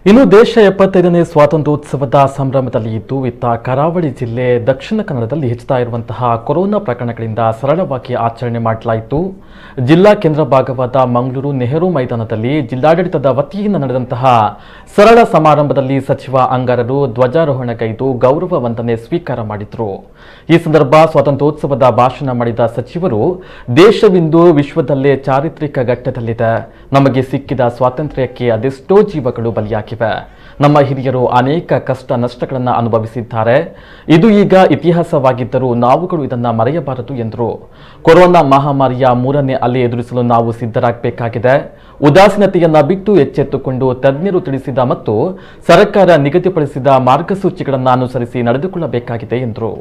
ಇನ್ನು ದೇಶ 75ನೇ ಸ್ವಾತಂತ್ರ್ಯೋತ್ಸವದ ಸಂಭ್ರಮದಲ್ಲಿ ಇದ್ದು ಇತ್ತ ಕರಾವಳಿ ಜಿಲ್ಲೆ ದಕ್ಷಿಣ ಕನ್ನಡದಲ್ಲಿ ಹೆಚ್ಚುತ್ತಾ ಇರುವಂತಹ ಕೊರೋನಾ ಪ್ರಕರಣಗಳಿಂದ ಸರಳವಾಗಿ ಆಚರಣೆ ಮಾಡಲಾಯಿತು. ಜಿಲ್ಲಾ ಕೇಂದ್ರ ಭಾಗವಾದ ಮಂಗಳೂರು ನೆಹರು ಮೈದಾನದಲ್ಲಿ ಜಿಲ್ಲಾಡಳಿತದ ವತಿಯಿಂದ ನಡೆದಂತಹ ಸರಳ ಸಮಾರಂಭದಲ್ಲಿ ಸಚಿವ ಅಂಗಾರರು ಧ್ವಜಾರೋಹಣಗೈದು ಗೌರವ ವಂದನೆ ಸ್ವೀಕಾರ ಮಾಡಿದರು. ಈ ಸಂದರ್ಭ ಸ್ವಾತಂತ್ರ್ಯೋತ್ಸವದ ಭಾಷಣ ಮಾಡಿದ ಸಚಿವರು, ದೇಶವಿಂದು ವಿಶ್ವದಲ್ಲೇ ಚಾರಿತ್ರಿಕ ಘಟ್ಟದಲ್ಲಿದೆ. ನಮಗೆ ಸಿಕ್ಕಿದ ಸ್ವಾತಂತ್ರ್ಯಕ್ಕೆ ಅದೆಷ್ಟೋ ಜೀವಗಳು ಬಲಿಯಾಗಿವೆ. ನಮ್ಮ ಹಿರಿಯರು ಅನೇಕ ಕಷ್ಟ ನಷ್ಟಗಳನ್ನು ಅನುಭವಿಸಿದ್ದಾರೆ. ಇದು ಈಗ ಇತಿಹಾಸವಾಗಿದ್ದರೂ ನಾವುಗಳು ಇದನ್ನು ಮರೆಯಬಾರದು ಎಂದರು. ಕೊರೋನಾ ಮಹಾಮಾರಿಯ 3ನೇ ಅಲೆ ಎದುರಿಸಲು ನಾವು ಸಿದ್ಧರಾಗಬೇಕಾಗಿದೆ. ಉದಾಸೀನತೆಯನ್ನ ಬಿಟ್ಟು ಎಚ್ಚೆತ್ತುಕೊಂಡು ತಜ್ಞರು ತಿಳಿಸಿದ ಮತ್ತು ಸರ್ಕಾರ ನಿಗದಿಪಡಿಸಿದ ಮಾರ್ಗಸೂಚಿಗಳನ್ನು ಅನುಸರಿಸಿ ನಡೆದುಕೊಳ್ಳಬೇಕಾಗಿದೆ ಎಂದರು.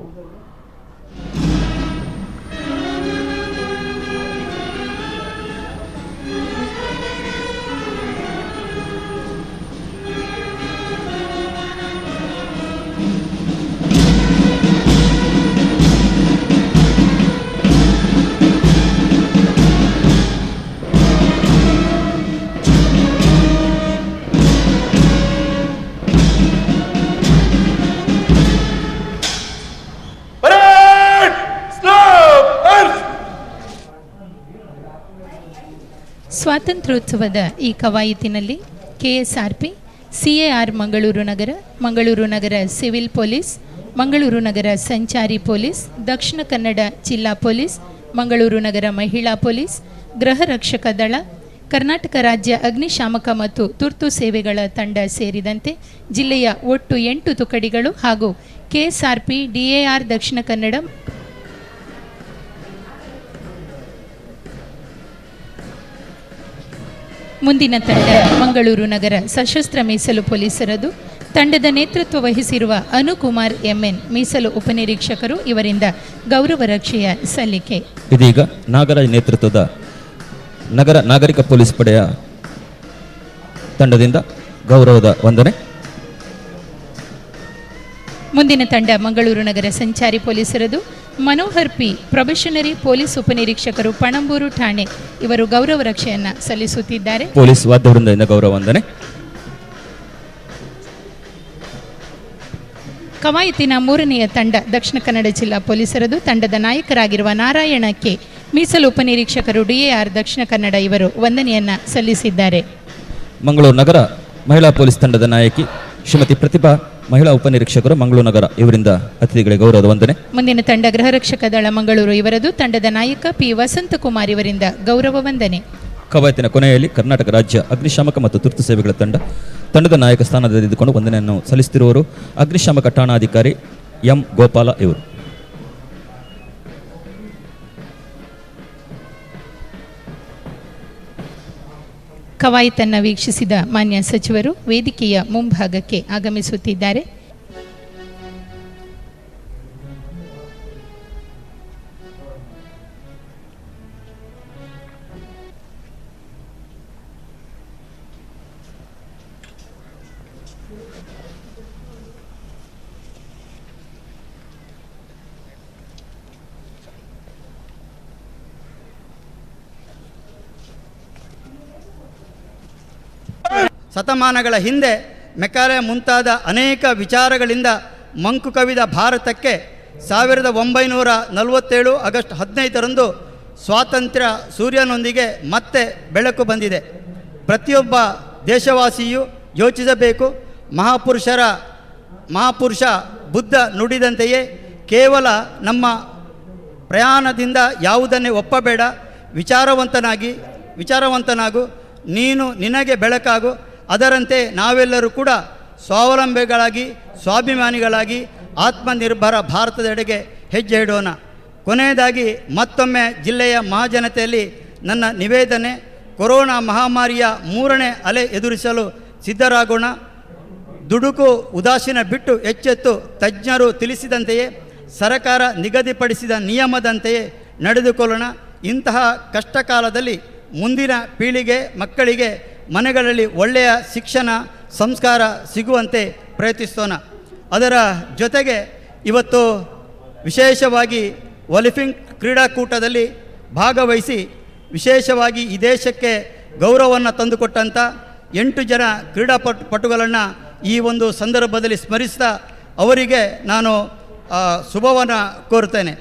ಸ್ವಾತಂತ್ರ್ಯೋತ್ಸವದ ಈ ಕವಾಯತಿನಲ್ಲಿ ಕೆಎಸ್ಆರ್ಪಿ, ಸಿಎಆರ್ ಮಂಗಳೂರು ನಗರ ಸಿವಿಲ್ ಪೊಲೀಸ್, ಮಂಗಳೂರು ನಗರ ಸಂಚಾರಿ ಪೊಲೀಸ್, ದಕ್ಷಿಣ ಕನ್ನಡ ಜಿಲ್ಲಾ ಪೊಲೀಸ್, ಮಂಗಳೂರು ನಗರ ಮಹಿಳಾ ಪೊಲೀಸ್, ಗೃಹ ರಕ್ಷಕ ದಳ, ಕರ್ನಾಟಕ ರಾಜ್ಯ ಅಗ್ನಿಶಾಮಕ ಮತ್ತು ತುರ್ತು ಸೇವೆಗಳ ತಂಡ ಸೇರಿದಂತೆ ಜಿಲ್ಲೆಯ ಒಟ್ಟು 8 ತುಕಡಿಗಳು ಹಾಗೂ ಕೆಎಸ್ಆರ್ಪಿ, ಡಿಎಆರ್ ದಕ್ಷಿಣ ಕನ್ನಡ, ಮುಂದಿನ ತಂಡ ಮಂಗಳೂರು ನಗರ ಸಶಸ್ತ್ರ ಮೀಸಲು ಪೊಲೀಸರದು. ತಂಡದ ನೇತೃತ್ವ ವಹಿಸಿರುವ ಅನುಕುಮಾರ್ ಎಂಎನ್ ಮೀಸಲು ಉಪನಿರೀಕ್ಷಕರು. ಇವರಿಂದ ಗೌರವ ರಕ್ಷೆಯ ಸಲ್ಲಿಕೆ. ಇದೀಗ ನಾಗರಾಜ್ ನೇತೃತ್ವದ ನಗರ ನಾಗರಿಕ ಪೊಲೀಸ್ ಪಡೆಯ ತಂಡದಿಂದ ಗೌರವದ ವಂದನೆ. ಮುಂದಿನ ತಂಡ ಮಂಗಳೂರು ನಗರ ಸಂಚಾರಿ ಪೊಲೀಸರದು. ಮನೋಹರ್ ಪಿ, ಪ್ರೊಬೆಷನರಿ ಪೊಲೀಸ್ ಉಪನಿರೀಕ್ಷಕರು, ಪಣಂಬೂರು ಠಾಣೆ. ಇವರು ಗೌರವ ರಕ್ಷೆಯನ್ನು ಸಲ್ಲಿಸುತ್ತಿದ್ದಾರೆ. ಪೊಲೀಸ್ ವಾದ್ಯವೃಂದದಿಂದ ಗೌರವ ವಂದನೆ. ಕವಾಯತಿನ 3ನೆಯ ತಂಡ ದಕ್ಷಿಣ ಕನ್ನಡ ಜಿಲ್ಲಾ ಪೊಲೀಸರದು. ತಂಡದ ನಾಯಕರಾಗಿರುವ ನಾರಾಯಣ ಕೆ, ಮೀಸಲು ಉಪನಿರೀಕ್ಷಕರು, ಡಿಎಆರ್ ದಕ್ಷಿಣ ಕನ್ನಡ. ಇವರು ವಂದನೆಯನ್ನು ಸಲ್ಲಿಸಿದ್ದಾರೆ. ಮಂಗಳೂರು ನಗರ ಮಹಿಳಾ ಪೊಲೀಸ್ ತಂಡದ ನಾಯಕಿ ಶ್ರೀಮತಿ ಪ್ರತಿಭಾ, ಮಹಿಳಾ ಉಪನಿರೀಕ್ಷಕರು, ಮಂಗಳೂರು ನಗರ. ಇವರಿಂದ ಅತಿಥಿಗಳಿಗೆ ಗೌರವದ ವಂದನೆ. ಮುಂದಿನ ತಂಡ ಗೃಹ ರಕ್ಷಕ ದಳ ಮಂಗಳೂರು. ಇವರದು. ತಂಡದ ನಾಯಕ ಪಿ ವಸಂತಕುಮಾರ್. ಇವರಿಂದ ಗೌರವ ವಂದನೆ. ಕವಾಯತಿನ ಕೊನೆಯಲ್ಲಿ ಕರ್ನಾಟಕ ರಾಜ್ಯ ಅಗ್ನಿಶಾಮಕ ಮತ್ತು ತುರ್ತು ಸೇವೆಗಳ ತಂಡದ ನಾಯಕ ಸ್ಥಾನದಲ್ಲಿದ್ದುಕೊಂಡು ವಂದನೆಯನ್ನು ಸಲ್ಲಿಸುತ್ತಿರುವವರು ಅಗ್ನಿಶಾಮಕ ಠಾಣಾಧಿಕಾರಿ ಎಂ ಗೋಪಾಲ ಇವರು. ಕವಾಯತನ್ನು ವೀಕ್ಷಿಸಿದ ಮಾನ್ಯ ಸಚಿವರು ವೇದಿಕೆಯ ಮುಂಭಾಗಕ್ಕೆ ಆಗಮಿಸುತ್ತಿದ್ದಾರೆ. ಶತಮಾನಗಳ ಹಿಂದೆ ಮೆಕಾಲೆ ಮುಂತಾದ ಅನೇಕ ವಿಚಾರಗಳಿಂದ ಮಂಕು ಕವಿದ ಭಾರತಕ್ಕೆ 1947 ಆಗಸ್ಟ್ 15ರಂದು ಸ್ವಾತಂತ್ರ್ಯ ಸೂರ್ಯನೊಂದಿಗೆ ಮತ್ತೆ ಬೆಳಕು ಬಂದಿದೆ. ಪ್ರತಿಯೊಬ್ಬ ದೇಶವಾಸಿಯೂ ಯೋಚಿಸಬೇಕು. ಮಹಾಪುರುಷ ಬುದ್ಧ ನುಡಿದಂತೆಯೇ ಕೇವಲ ನಮ್ಮ ಪ್ರಯಾಣದಿಂದ ಯಾವುದನ್ನೇ ಒಪ್ಪಬೇಡ. ವಿಚಾರವಂತನಾಗು, ನೀನು ನಿನಗೆ ಬೆಳಕಾಗು. ಅದರಂತೆ ನಾವೆಲ್ಲರೂ ಕೂಡ ಸ್ವಾವಲಂಬಿಗಳಾಗಿ, ಸ್ವಾಭಿಮಾನಿಗಳಾಗಿ, ಆತ್ಮನಿರ್ಭರ ಭಾರತದೆಡೆಗೆ ಹೆಜ್ಜೆ ಇಡೋಣ. ಕೊನೆಯದಾಗಿ ಮತ್ತೊಮ್ಮೆ ಜಿಲ್ಲೆಯ ಮಹಾಜನತೆಯಲ್ಲಿ ನನ್ನ ನಿವೇದನೆ, ಕೊರೋನಾ ಮಹಾಮಾರಿಯ 3ನೇ ಅಲೆ ಎದುರಿಸಲು ಸಿದ್ಧರಾಗೋಣ. ದುಡುಕು ಉದಾಸೀನ ಬಿಟ್ಟು ಎಚ್ಚೆತ್ತು ತಜ್ಞರು ತಿಳಿಸಿದಂತೆಯೇ, ಸರ್ಕಾರ ನಿಗದಿಪಡಿಸಿದ ನಿಯಮದಂತೆಯೇ ನಡೆದುಕೊಳ್ಳೋಣ. ಇಂತಹ ಕಷ್ಟಕಾಲದಲ್ಲಿ ಮುಂದಿನ ಪೀಳಿಗೆ ಮಕ್ಕಳಿಗೆ ಮನೆಗಳಲ್ಲಿ ಒಳ್ಳೆಯ ಶಿಕ್ಷಣ, ಸಂಸ್ಕಾರ ಸಿಗುವಂತೆ ಪ್ರಯತ್ನಿಸೋಣ. ಅದರ ಜೊತೆಗೆ ಇವತ್ತು ವಿಶೇಷವಾಗಿ ಒಲಿಂಪಿಕ್ ಕ್ರೀಡಾಕೂಟದಲ್ಲಿ ಭಾಗವಹಿಸಿ ವಿಶೇಷವಾಗಿ ಈ ದೇಶಕ್ಕೆ ಗೌರವವನ್ನು ತಂದುಕೊಟ್ಟಂಥ 8 ಜನ ಪಟುಗಳನ್ನು ಈ ಒಂದು ಸಂದರ್ಭದಲ್ಲಿ ಸ್ಮರಿಸ್ತಾ ಅವರಿಗೆ ನಾನು ಶುಭವನ್ನು ಕೋರುತ್ತೇನೆ.